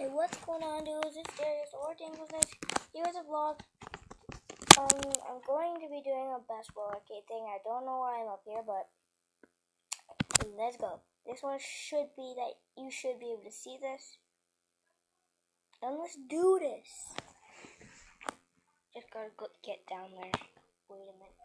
Hey, what's going on, dudes? It's Darius or Dangles. Here's a vlog. I'm going to be doing a basketball arcade thing. I don't know why I'm up here, but let's go. This one should be that you should be able to see this. And let's do this. Just gotta get down there. Wait a minute.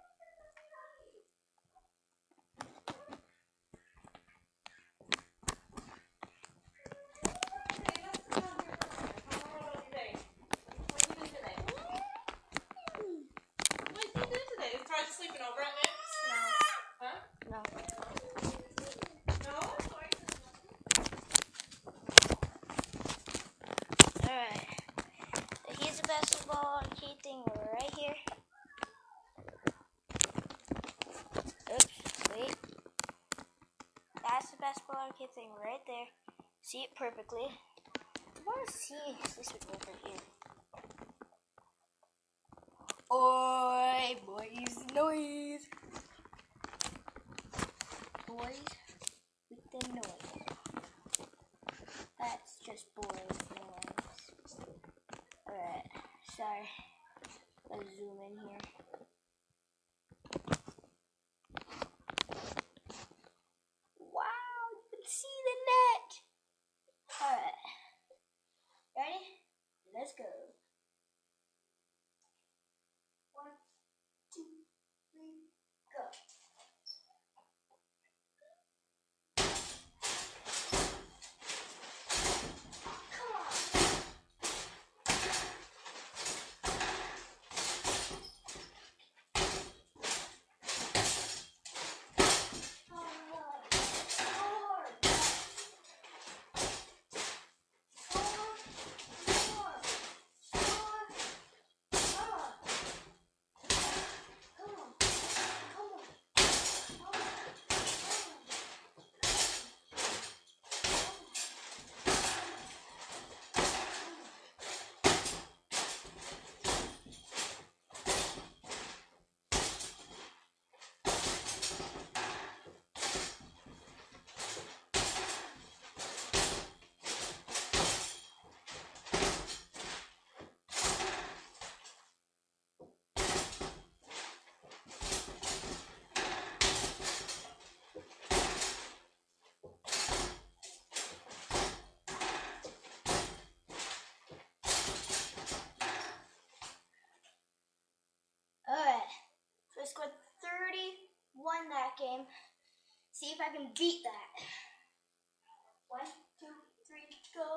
Sleeping over at Nick's? No. Huh? No. No? Alright. Here's the basketball arcade thing right here. Oops, wait. That's the basketball arcade thing right there. See it perfectly. I want to see if this would work right here. Oi, boys, noise. Boys with the noise. That's just boys noise. Alright, sorry. Let's zoom in here. Wow, you can see the net. Alright. Ready? Let's go. 1, 2, 3, go. Alright, so I scored 31 that game. See if I can beat that. 1, 2, 3, go!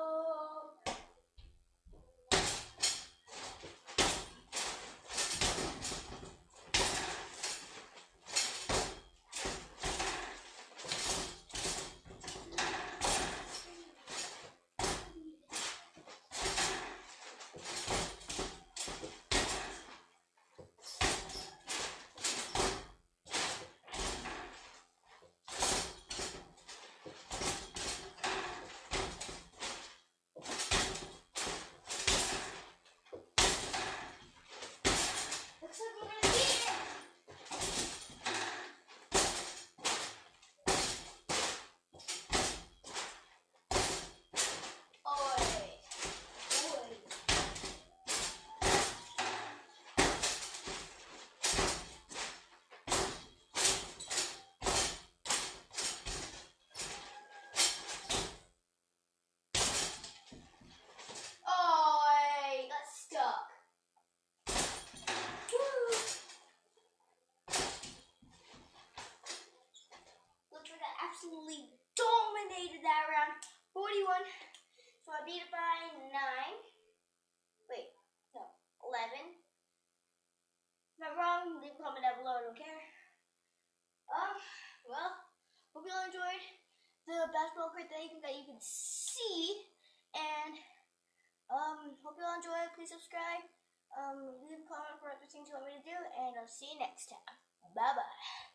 Looks like we're gonna beat it! Oi, got stuck. Woo. Looks like I absolutely dominated that round. 41. So I beat it by 9. Wait, no, 11. If I'm wrong, leave a comment down below. I don't care. Well, hope you all enjoyed the basketball court thing that you can see, and hope you all enjoy. Please subscribe. Leave a comment for other things you want me to do, and I'll see you next time. Bye bye.